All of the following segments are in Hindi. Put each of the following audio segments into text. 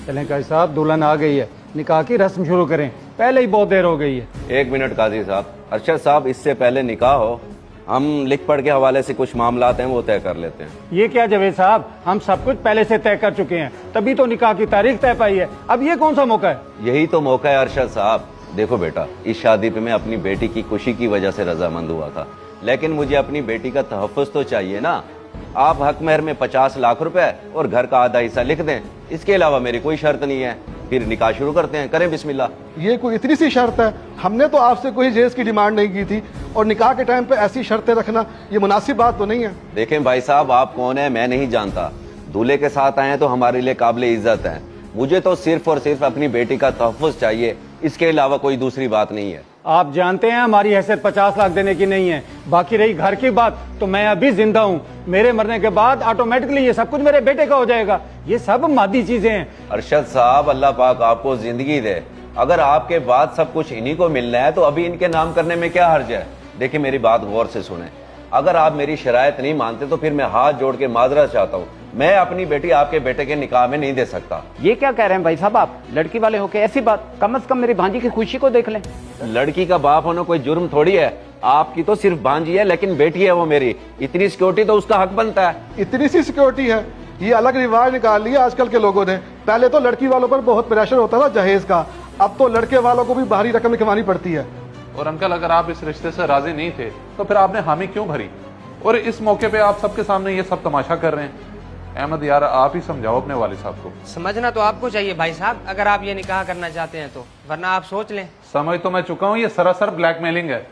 चलें काजी साहब, दुल्हन आ गई है, निकाह की रस्म शुरू करें, पहले ही बहुत देर हो गई है। एक मिनट काजी साहब, अरशद साहब, इससे पहले निकाह हो हम लिख पढ़ के हवाले से कुछ मामलात हैं वो तय कर लेते हैं। ये क्या जावेद साहब, हम सब कुछ पहले से तय कर चुके हैं, तभी तो निकाह की तारीख तय पाई है। अब ये कौन सा मौका है? यही तो मौका है अरशद साहब। देखो बेटा, इस शादी पे मैं अपनी बेटी की खुशी की वजह से रजामंद हुआ था, लेकिन मुझे अपनी बेटी का तहफ़्फ़ुज़ तो चाहिए ना। आप हक महर में 50 लाख रुपए और घर का आधा हिस्सा लिख दें, इसके अलावा मेरी कोई शर्त नहीं है। फिर निकाह शुरू करते हैं, करें बिस्मिल्लाह। ये कोई इतनी सी शर्त है? हमने तो आपसे कोई जेज की डिमांड नहीं की थी, और निकाह के टाइम पे ऐसी शर्तें रखना ये मुनासिब बात तो नहीं है। देखें भाई साहब, आप कौन है मैं नहीं जानता, दूल्हे के साथ आए तो हमारे लिए काबिल इज्जत है। मुझे तो सिर्फ और सिर्फ अपनी बेटी का तहफ़्फ़ुज़ चाहिए, इसके अलावा कोई दूसरी बात नहीं है। आप जानते हैं हमारी हैसियत 50 लाख देने की नहीं है। बाकी रही घर की बात, तो मैं अभी जिंदा हूँ, मेरे मरने के बाद ऑटोमेटिकली ये सब कुछ मेरे बेटे का हो जाएगा। ये सब मादी चीजें हैं। अरशद साहब, अल्लाह पाक आपको जिंदगी दे। अगर आपके बाद सब कुछ इन्हीं को मिलना है तो अभी इनके नाम करने में क्या हर्ज है? देखिए मेरी बात गौर से सुने, अगर आप मेरी शरायत नहीं मानते तो फिर मैं हाथ जोड़ के माजरा चाहता हूँ, मैं अपनी बेटी आपके बेटे के निकाह में नहीं दे सकता। ये क्या कह रहे हैं भाई साहब आप? लड़की वाले होके ऐसी बात, कम से कम मेरी भांजी की खुशी को देख लें। लड़की का बाप होना कोई जुर्म थोड़ी है। आपकी तो सिर्फ भांजी है, लेकिन बेटी है वो मेरी, इतनी सिक्योरिटी तो उसका हक बनता है। इतनी सी सिक्योरिटी है? ये अलग रिवाज निकाल लिया आजकल के लोगों ने। पहले तो लड़की वालों पर बहुत प्रेशर होता था जहेज का, अब तो लड़के वालों को भी भारी रकम लिखवानी पड़ती है। और अंकल, अगर आप इस रिश्ते से राजी नहीं थे तो फिर आपने हामी क्यों भरी? और इस मौके पे आप सबके सामने ये सब तमाशा कर रहे हैं। अहमद यार, आप ही समझाओ अपने वालिद साहब को। समझना तो आपको चाहिए भाई साहब, अगर आप ये निकाह करना चाहते हैं तो, वरना आप सोच लें। समझ तो मैं चुका हूँ, ये सरासर ब्लैकमेलिंग है।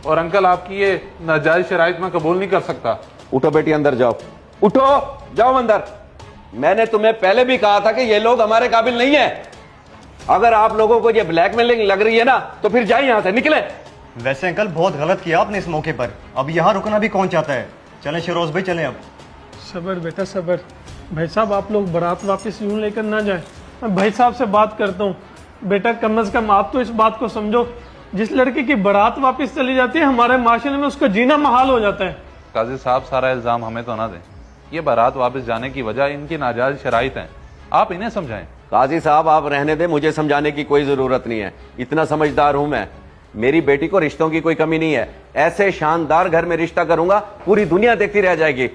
और अंकल, आपकी ये नाजायज शराइत में कबूल नहीं कर सकता। उठो बेटी, अंदर जाओ, उठो, जाओ अंदर। मैंने तुम्हें पहले भी कहा था कि ये लोग हमारे काबिल नहीं है। अगर आप लोगों को ये ब्लैकमेलिंग लग रही है ना, तो फिर जाइए यहाँ से, निकले। वैसे अंकल बहुत गलत किया आपने इस मौके पर, अब यहाँ रुकना भी कौन चाहता है। चलें शिरोज भाई, चलें अब। सबर बेटा सबर। भाई साहब आप लोग बारात वापस यूं लेकर ना जाएं। मैं भाई साहब से बात करता हूँ। बेटा कम से कम आप तो इस बात को समझो, जिस लड़की की बारात वापस चली जाती है हमारे माशरे में उसका जीना महाल हो जाता है। काजी साहब, सारा इल्जाम हमें तो ना दें। ये बारात वापस जाने की वजह इनकी नाजायज शराइत हैं, आप इन्हें समझाएं। काजी साहब, आप रहने दें, मुझे समझाने की कोई जरूरत नहीं है, इतना समझदार हूं मैं। मेरी बेटी को रिश्तों की कोई कमी नहीं है। ऐसे शानदार घर में रिश्ता करूंगा, पूरी दुनिया देखती रह जाएगी।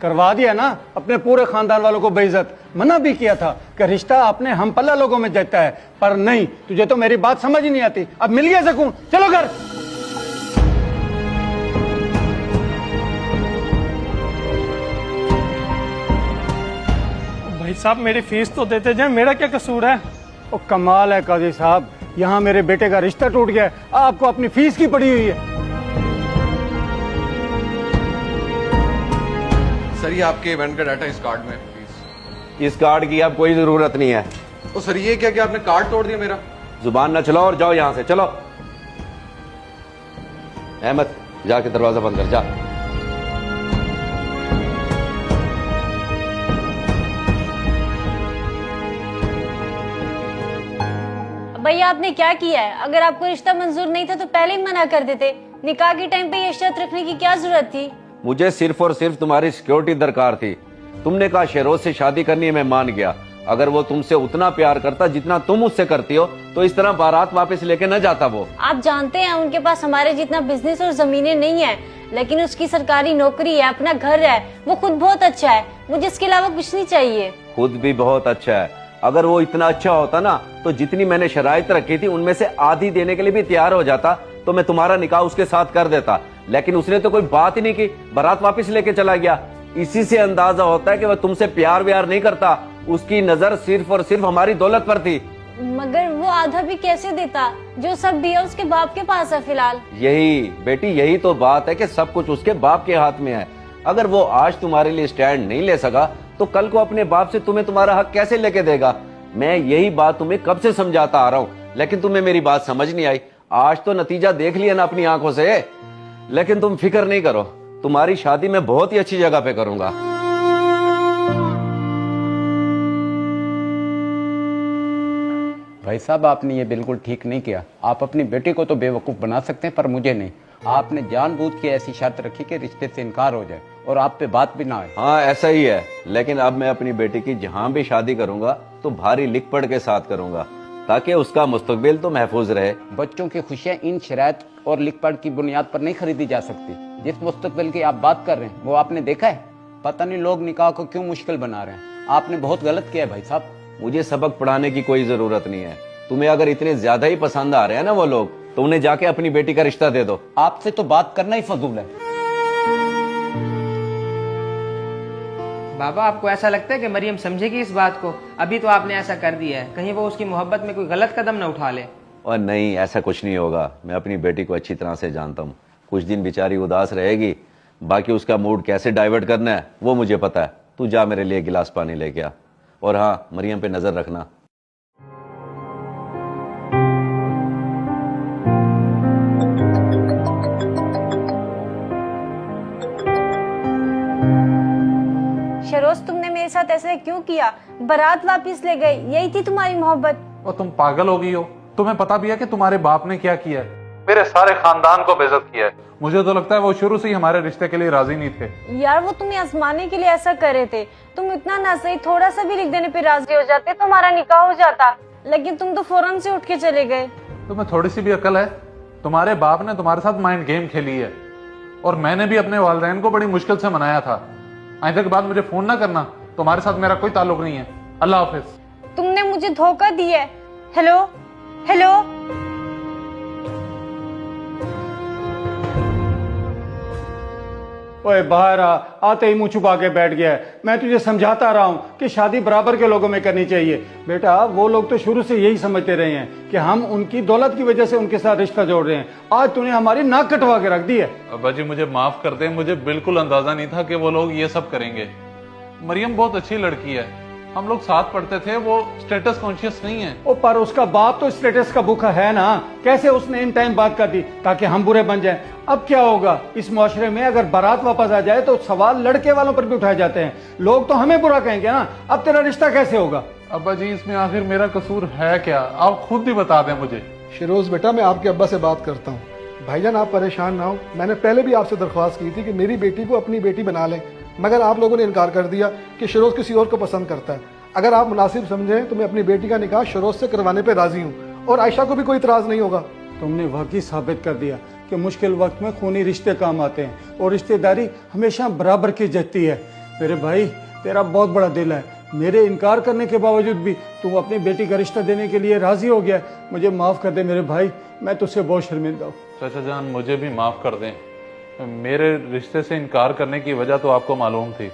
करवा दिया ना अपने पूरे खानदान वालों को बेइज्जत। मना भी किया था कि रिश्ता अपने हम पल्ला लोगों में जचता है, पर नहीं, तुझे तो मेरी बात समझ ही नहीं आती। अब मिल गया सुकून, चलो घर। भाई साहब मेरी फीस तो देते जाए, मेरा क्या कसूर है? ओ कमाल है काजी साहब, यहाँ मेरे बेटे का रिश्ता टूट गया है, आपको अपनी फीस की पड़ी हुई है। सर ये आपके इवेंट का डाटा इस कार्ड में प्लीज। इस कार्ड की अब कोई जरूरत नहीं है। ओ सर, ये क्या आपने कार्ड तोड़ दिया मेरा? जुबान न चलाओ और जाओ यहाँ से, चलो। अहमद, जाके दरवाजा बंद कर, जा। भैया आपने क्या किया है? अगर आपको रिश्ता मंजूर नहीं था तो पहले ही मना कर देते। निकाह के टाइम पे ये शर्त रखने की क्या जरूरत थी? मुझे सिर्फ और सिर्फ तुम्हारी सिक्योरिटी दरकार थी। तुमने कहा शेरोज से शादी करनी है, मैं मान गया। अगर वो तुमसे उतना प्यार करता जितना तुम उससे करती हो, तो इस तरह बारात वापस लेके न जाता वो। आप जानते हैं उनके पास हमारे जितना बिजनेस और जमीनें नहीं है, लेकिन उसकी सरकारी नौकरी है, अपना घर है, वो खुद बहुत अच्छा है। मुझे इसके अलावा कुछ नहीं चाहिए। खुद भी बहुत अच्छा है। अगर वो इतना अच्छा होता ना, तो जितनी मैंने शराइत रखी थी उनमें से आधी देने के लिए भी तैयार हो जाता, तो मैं तुम्हारा निकाह उसके साथ कर देता। लेकिन उसने तो कोई बात ही नहीं की, बारात वापस लेके चला गया। इसी से अंदाजा होता है कि वह तुमसे प्यार व्यार नहीं करता, उसकी नजर सिर्फ और सिर्फ हमारी दौलत पर थी। मगर वो आधा भी कैसे देता? जो सब भी है उसके बाप के पास है फिलहाल। यही बेटी, यही तो बात है कि सब कुछ उसके बाप के हाथ में है। अगर वो आज तुम्हारे लिए स्टैंड नहीं ले सका, तो कल को अपने बाप से तुम्हें तुम्हारा हक कैसे लेके देगा? मैं यही बात तुम्हें कब से समझाता आ रहा हूँ, लेकिन तुम्हें मेरी बात समझ नहीं आई। आज तो नतीजा देख लिया ना अपनी आंखों से। लेकिन तुम फिक्र नहीं करो, तुम्हारी शादी मैं बहुत ही अच्छी जगह पे करूंगा। भाई साहब आपने ये बिल्कुल ठीक नहीं किया। आप अपनी बेटी को तो बेवकूफ़ बना सकते हैं, पर मुझे नहीं। आपने जानबूझ के ऐसी शर्त रखी कि रिश्ते से इनकार हो जाए और आप पे बात भी ना आए। हाँ ऐसा ही है, लेकिन अब मैं अपनी बेटी की जहाँ भी शादी करूंगा तो भारी लिख पढ़ के साथ करूंगा, ताकि उसका मुस्तकबिल तो महफूज रहे। बच्चों की खुशियां इन शराइत और लिख पढ़ की बुनियाद पर नहीं खरीदी जा सकती। जिस मुस्तकबिल की आप बात कर रहे हैं वो आपने देखा है? पता नहीं लोग निकाह को क्यों मुश्किल बना रहे हैं। आपने बहुत गलत किया है भाई साहब। मुझे सबक पढ़ाने की कोई जरूरत नहीं है। तुम्हें अगर इतने ज्यादा ही पसंद आ रहे हैं ना वो लोग, तो उन्हें जाके अपनी बेटी का रिश्ता दे दो। आपसे तो बात करना ही फजूल है। बाबा, आपको ऐसा लगता है कि मरियम समझेगी इस बात को? अभी तो आपने ऐसा कर दिया है, कहीं वो उसकी मोहब्बत में कोई गलत कदम न उठा ले। और नहीं, ऐसा कुछ नहीं होगा। मैं अपनी बेटी को अच्छी तरह से जानता हूँ। कुछ दिन बेचारी उदास रहेगी, बाकी उसका मूड कैसे डाइवर्ट करना है वो मुझे पता है। तू जा मेरे लिए गिलास पानी लेके आ, और हाँ, मरियम पे नजर रखना। शरोज, तुमने मेरे साथ ऐसा क्यों किया? बारात वापस ले गए, यही थी तुम्हारी मोहब्बत? और तुम पागल हो गई हो? तुम्हें पता भी है कि तुम्हारे बाप ने क्या किया है? मेरे सारे खानदान को बेइज्जत किया है। मुझे तो लगता है वो शुरू से ही हमारे रिश्ते के लिए राजी नहीं थे। यार, वो तुम्हें आजमाने के लिए ऐसा कर रहे थे। तुम इतना ना सही थोड़ा सा भी लिख देने पे राजी हो जाते तो हमारा निकाह हो जाता, लेकिन तुम तो फौरन से उठ के चले गए। तुम्हें थोड़ी सी भी अकल है? तुम्हारे बाप ने तुम्हारे साथ माइंड गेम खेली है, और मैंने भी अपने वालिदैन को बड़ी मुश्किल से मनाया था। आइंदा के बाद मुझे फोन ना करना, तुम्हारे साथ मेरा कोई ताल्लुक नहीं है। अल्लाह हाफिज। तुमने मुझे धोखा दिया है। Hello hello. ओए बाहर आ, आते ही मुंह छुपा के बैठ गया है। मैं तुझे समझाता रहा हूं कि शादी बराबर के लोगों में करनी चाहिए। बेटा, वो लोग तो शुरू से यही समझते रहे हैं कि हम उनकी दौलत की वजह से उनके साथ रिश्ता जोड़ रहे हैं। आज तूने हमारी नाक कटवा के रख दी है। अब्बा जी, मुझे माफ कर दें, मुझे बिल्कुल अंदाजा नहीं था कि वो लोग ये सब करेंगे। मरियम बहुत अच्छी लड़की है, हम लोग साथ पढ़ते थे। वो स्टेटस कॉन्शियस नहीं है। ओ, पर उसका बाप तो स्टेटस का भूखा है ना। कैसे उसने इन टाइम बात कर दी ताकि हम बुरे बन जाएं? अब क्या होगा इस मुआशरे में? अगर बारात वापस आ जाए तो सवाल लड़के वालों पर भी उठाए जाते हैं। लोग तो हमें बुरा कहेंगे ना। अब तेरा रिश्ता कैसे होगा? अब्बा जी, इसमें आखिर मेरा कसूर है क्या? आप खुद ही बता दें मुझे। शिरोज बेटा, मैं आपके अब्बा से बात करता हूँ। भाईजान, आप परेशान ना हो। मैंने पहले भी आपसे दरख्वास्त की थी कि मेरी बेटी को अपनी बेटी बना लें, मगर आप लोगों ने इनकार कर दिया कि शिरोज किसी और को पसंद करता है। अगर आप मुनासिब समझें तो मैं अपनी बेटी का निकाह शिरोज से करवाने पे राजी हूँ, और आयशा को भी कोई इतराज नहीं होगा। तुमने वाकई साबित कर दिया कि मुश्किल वक्त में खूनी रिश्ते काम आते हैं, और रिश्तेदारी हमेशा बराबर की जचती है। मेरे भाई, तेरा बहुत बड़ा दिल है। मेरे इनकार करने के बावजूद भी तू अपनी बेटी का रिश्ता देने के लिए राजी हो गया। मुझे माफ कर दे मेरे भाई, मैं तुझसे बहुत शर्मिंदा हूँ। चाचा जान, मुझे भी माफ कर दें। मेरे रिश्ते से इनकार करने की वजह तो आपको मालूम थी।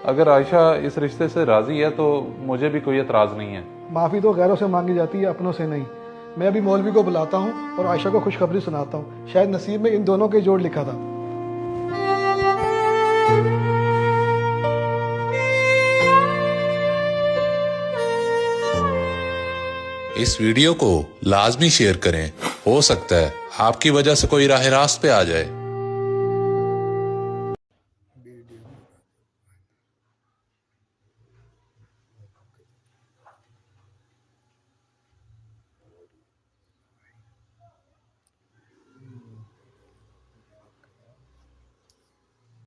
अगर आयशा इस रिश्ते से राजी है तो मुझे भी कोई एतराज नहीं है। माफ़ी तो गैरों से मांगी जाती है, अपनों से नहीं। मैं अभी मौलवी को बुलाता हूँ और आयशा को खुशखबरी सुनाता हूँ। शायद नसीब में इन दोनों के जोड़ लिखा था। इस वीडियो को लाजमी शेयर करें। हो सकता है आपकी वजह से कोई राह रास्त पे आ जाए।